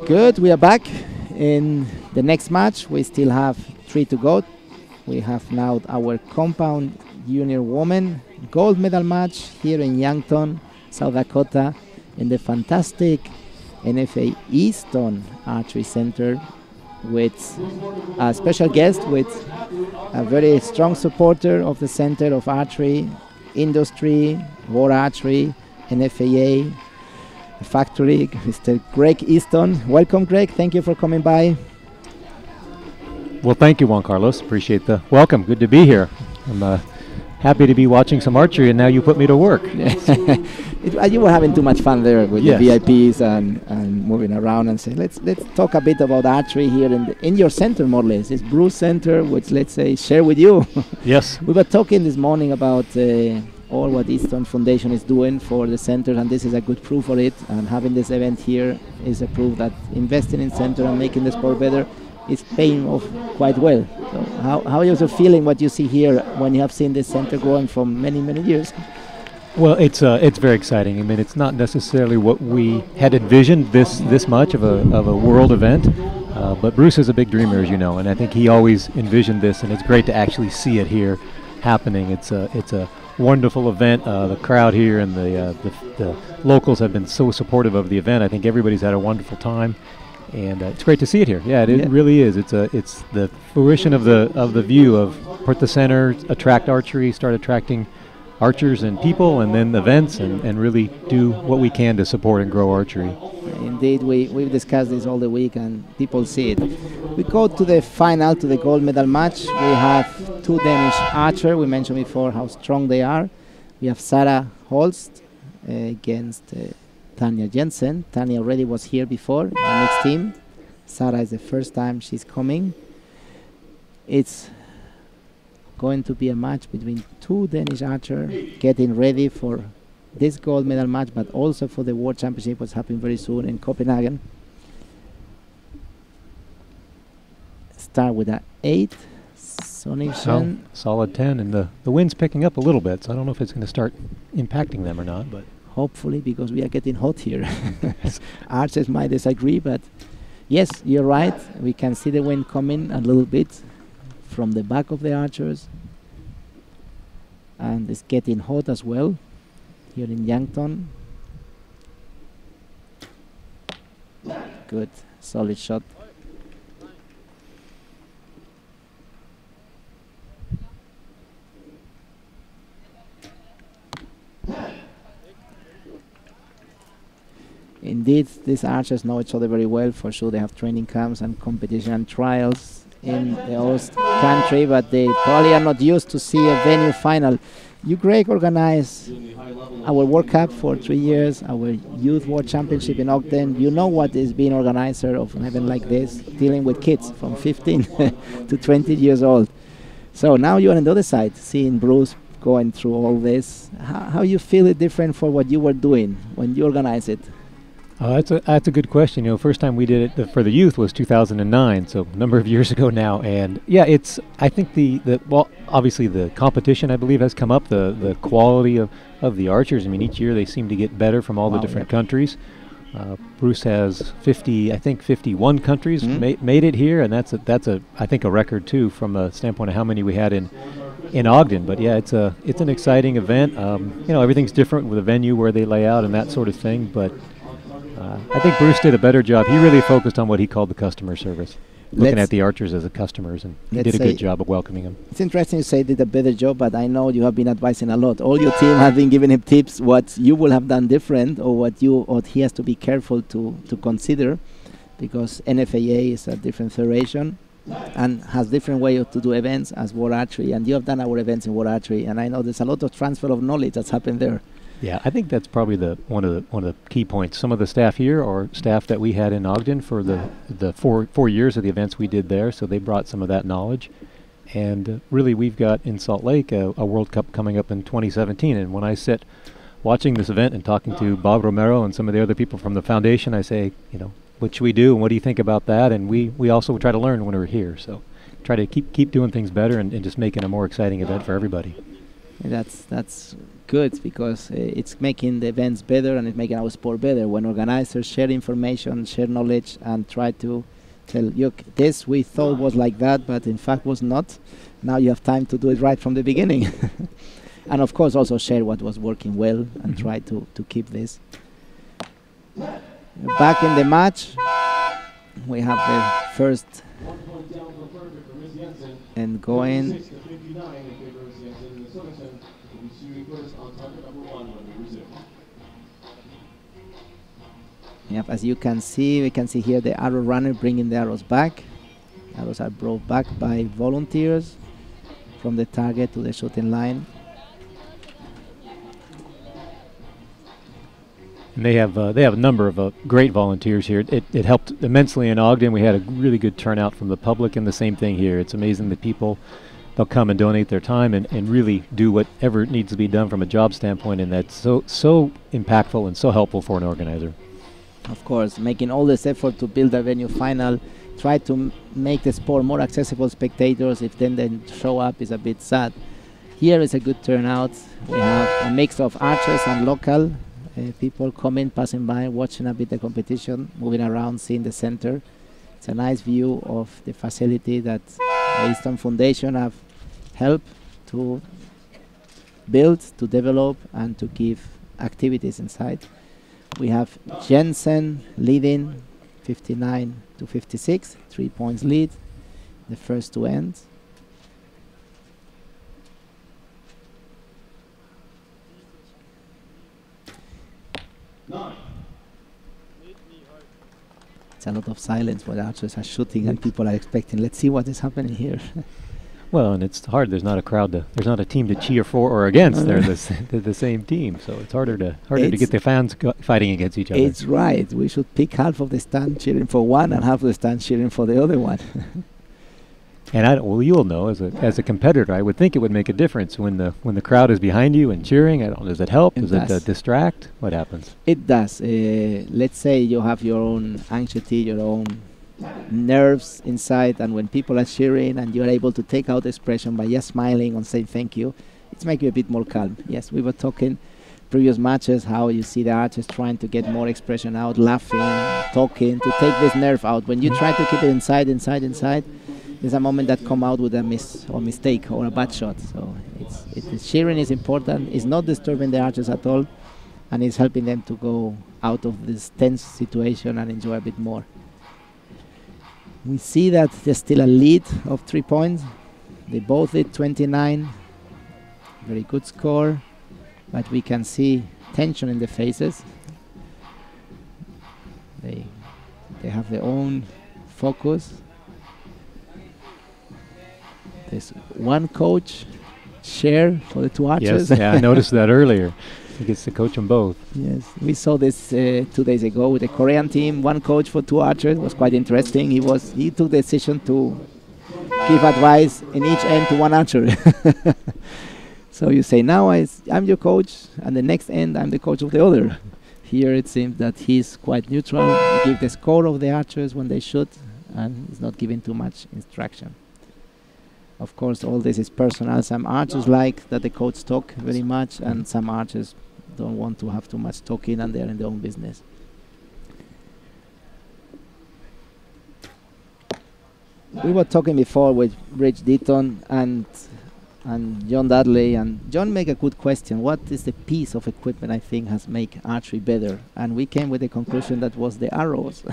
Good, we are back in the next match. We still have 3 to go. We have now our compound junior women gold medal match here in Yankton, South Dakota, in the fantastic NFA Easton Archery Center, with a special guest, with a very strong supporter of the Center of Archery, Industry, World Archery, NFAA, Factory, Mr. Greg Easton. Welcome, Greg. Thank you for coming by. Well, thank you, Juan Carlos. Appreciate the welcome. Good to be here. I'm happy to be watching some archery, and now you put me to work. You were having too much fun there with the VIPs and moving around, and say, let's talk a bit about archery here in your center, more or less. It's Bruce Center, which, let's say, share with you. Yes. We were talking this morning about all what Easton Foundation is doing for the center, and this is a good proof for it. And having this event here is a proof that investing in center and making the sport better is paying off quite well. So how are you also feeling what you see here when you have seen this center growing from many, many years? Well, it's very exciting. I mean, it's not necessarily what we had envisioned this much of a world event, but Bruce is a big dreamer, as you know, and I think he always envisioned this, and it's great to actually see it here happening. It's a wonderful event. The crowd here and the locals have been so supportive of the event. I think everybody's had a wonderful time. And it's great to see it here. Yeah, it really is. It's the fruition of the view of put the center, attract archery, start attracting archers and people, and then events, and really do what we can to support and grow archery. Indeed, we've discussed this all the week, and people see it. We go to the final, to the gold medal match. We have 2 Danish archers. We mentioned before how strong they are. We have Sarah Holst against Tanja Jensen. Tanja already was here before, the mixed team. Sarah is the first time she's coming. It's going to be a match between 2 Danish archers getting ready for this gold medal match, but also for the World Championship, what's happening very soon in Copenhagen. Start with an 8. Sonnischen. Solid 10, and the wind's picking up a little bit, so I don't know if it's going to start impacting them or not, but hopefully, because we are getting hot here. Archers might disagree, but yes, you're right. We can see the wind coming a little bit from the back of the archers. And it's getting hot as well here in Yankton. Good, solid shot. Indeed, these archers know each other very well. For sure, they have training camps and competition and trials in the host country, but they probably are not used to see a venue final. You, Greg, organize our World Cup for 3 years, our Youth World Championship in Ogden. You know what is being organizer of an event like this, dealing with kids from 15 to 20 years old. So now you're on the other side, seeing Bruce going through all this. How you feel it different for what you were doing when you organized it? That's a good question. You know, first time we did it for the youth was 2009, so a number of years ago now. And yeah, I think well, obviously the competition, I believe, has come up. The quality of the archers. I mean, each year they seem to get better from all the different countries. Bruce has 51 countries made it here, and that's I think a record too, from a standpoint of how many we had in Ogden. But yeah, it's an exciting event. You know, everything's different with the venue where they lay out and that sort of thing, but I think Bruce did a better job. He really focused on what he called the customer service, looking at the archers as the customers, and he did a good job of welcoming them. It's interesting you say did a better job, but I know you have been advising a lot. All your team have been giving him tips what you will have done different, or what he has to be careful to consider, because NFAA is a different federation and has different way to do events as World Archery, and you have done our events in World Archery, and I know there's a lot of transfer of knowledge that's happened there. Yeah, I think that's probably one of the key points. Some of the staff here are staff that we had in Ogden for the four years of the events we did there, so they brought some of that knowledge. And really, we've got in Salt Lake a World Cup coming up in 2017. And when I sit watching this event and talking to Bob Romero and some of the other people from the foundation, I say, you know, what should we do and what do you think about that? And we also try to learn when we're here. So try to keep doing things better and just making a more exciting event for everybody. That's good because it's making the events better and it's making our sport better. When organizers share information, share knowledge, and try to tell you this we thought was like that, but in fact was not. Now you have time to do it right from the beginning. And of course also share what was working well and try to keep this. Back in the match, we have the first and going. Yep, as you can see, we can see here the arrow runner bringing the arrows back. Arrows are brought back by volunteers from the target to the shooting line. And they have a number of great volunteers here. It helped immensely in Ogden. We had a really good turnout from the public, and the same thing here. It's amazing that people, they'll come and donate their time and really do whatever needs to be done from a job standpoint, and that's so impactful and so helpful for an organizer. Of course, making all this effort to build a venue final, try to make the sport more accessible to spectators. If then they show up is a bit sad. Here is a good turnout. We have a mix of archers and local people coming, passing by, watching a bit the competition, moving around, seeing the center. It's a nice view of the facility that the Easton Foundation have helped to build, to develop, and to give activities inside. We have Jensen leading 59-56, 3 points lead, the first to end. It's a lot of silence while the archers are shooting and people are expecting, let's see what is happening here. Well, and it's hard. There's not a crowd there's not a team to cheer for or against. They're the same team, so it's harder to get the fans fighting against each other. It's right. We should pick half of the stand cheering for one and half of the stand cheering for the other one. And you'll know as a competitor, I would think it would make a difference when the crowd is behind you and cheering. Does it help? Does it distract? What happens? It does. Let's say you have your own anxiety, your own nerves inside, and when people are cheering and you're able to take out the expression by just smiling and saying thank you, it's making you a bit more calm. Yes, we were talking previous matches how you see the archers trying to get more expression out, laughing, talking, to take this nerve out. When you try to keep it inside, there's a moment that come out with a miss or mistake or a bad shot. So cheering is important. It's not disturbing the archers at all, and it's helping them to go out of this tense situation and enjoy a bit more. We see that there's still a lead of 3 points. They both did 29. Very good score, but we can see tension in the faces. They have their own focus. There's one coach share for the two archers. Yes, yeah, I noticed that earlier. He gets to coach them both. Yes, we saw this 2 days ago with the Korean team. One coach for two archers. It was quite interesting. He took the decision to give advice in each end to one archer. So you say, now I'm your coach, and the next end I'm the coach of the other. Here it seems that he's quite neutral. He gives the score of the archers when they shoot, and he's not giving too much instruction. Of course, all this is personal. Some archers like that the coach talk very much, and some archers don't want to have too much talking, and they're in their own business. We were talking before with Rich Deaton and John Dudley, and John made a good question. What is the piece of equipment I think has made archery better? And we came with the conclusion that was the arrows.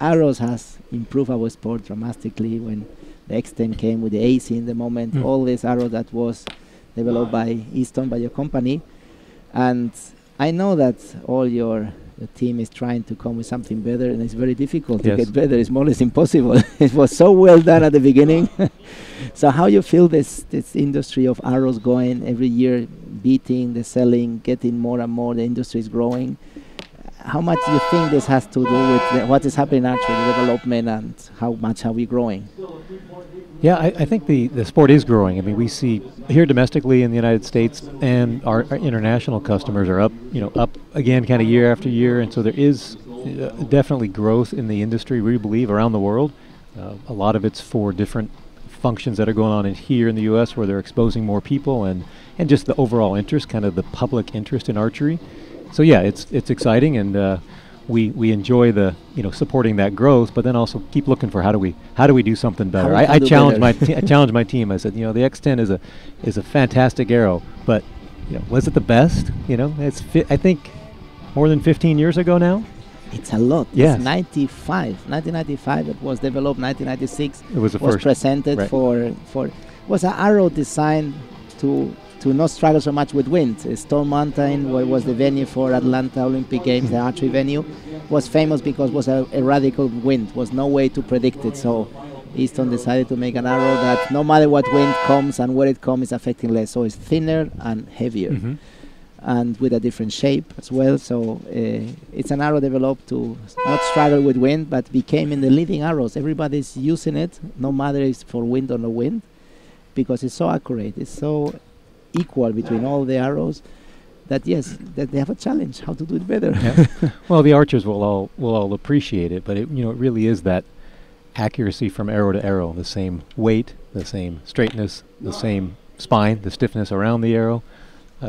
Arrows has improved our sport dramatically. When the X10 came with the AC in the moment, all this arrow that was developed by Easton, by your company. And I know that all your team is trying to come with something better, and it's very difficult to get better. It's more or less impossible. It was so well done at the beginning. So how you feel this industry of arrows going every year, beating, the selling, getting more and more, the industry is growing. How much do you think this has to do with what is happening actually, the development, and how much are we growing? Yeah, I think the sport is growing. I mean, we see here domestically in the United States, and our international customers are up again kind of year after year, and so there is definitely growth in the industry, we believe, around the world. A lot of it's for different functions that are going on here in the U.S. where they're exposing more people and just the overall interest, kind of the public interest in archery. So yeah, it's exciting, and we enjoy the supporting that growth, but then also keep looking for how do we do something better. I challenge my I challenge my team. I said, the X10 is a fantastic arrow, but was it the best? It's I think more than 15 years ago now. It's a lot. Yes. It's 1995 it was developed. 1996 it was the first presented right. for was an arrow designed to not struggle so much with wind. Stone Mountain, where was the venue for Atlanta Olympic Games, the archery venue, was famous because it was a radical wind. Was no way to predict it. So Easton decided to make an arrow that no matter what wind comes and where it comes is affecting less. So it's thinner and heavier. Mm-hmm. And with a different shape as well. So it's an arrow developed to not struggle with wind, but became in the leading arrows. Everybody's using it, no matter if it's for wind or no wind, because it's so accurate. It's so equal between all the arrows that that they have a challenge how to do it better. Yeah. Well, the archers will all appreciate it, but it really is that accuracy from arrow to arrow, the same weight, the same straightness, the same spine, the stiffness around the arrow.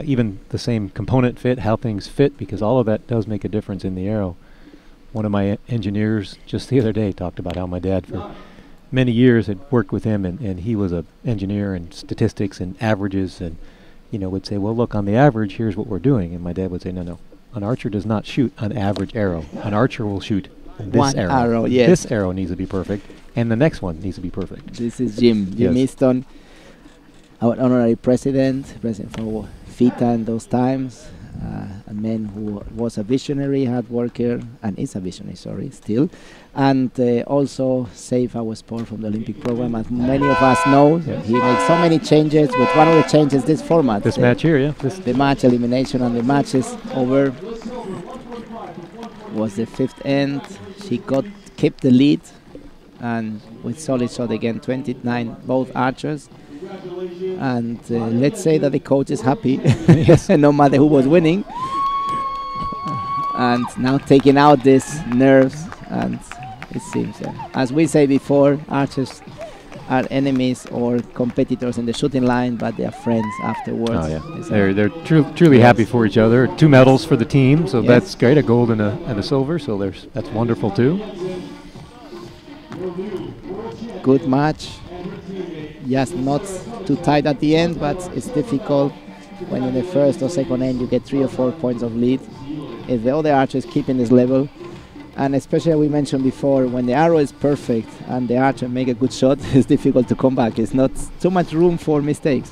Even the same component fit, how things fit, because all of that does make a difference in the arrow. One of my engineers just the other day talked about how my dad for many years had worked with him, and he was an engineer in statistics and averages, and would say, well, look, on the average, here's what we're doing. And my dad would say, no, an archer does not shoot an average arrow. An archer will shoot this one arrow. Yes. This arrow needs to be perfect, and the next one needs to be perfect. This is Jim Easton, our honorary president for FITA in those times, a man who was a visionary, hard worker, and is a visionary, still, and also saved our sport from the Olympic program, as many of us know. Yes. He makes so many changes, with one of the changes, this format. This match here, the match elimination, and the match is over. Was the fifth end. She kept the lead, and with solid shot again, 29, both archers. And let's say that the coach is happy, no matter who was winning. And now taking out these nerves, and it seems, as we say before, archers are enemies or competitors in the shooting line, but they are friends afterwards. Oh yeah, they're truly happy for each other. 2 medals for the team, so that's great. A gold and a silver, so that's wonderful too. Good match. Yes, not too tight at the end, but it's difficult when in the first or second end you get 3 or 4 points of lead. If the other archers keeping this level, and especially we mentioned before, when the arrow is perfect and the archer make a good shot, it's difficult to come back. It's not too much room for mistakes.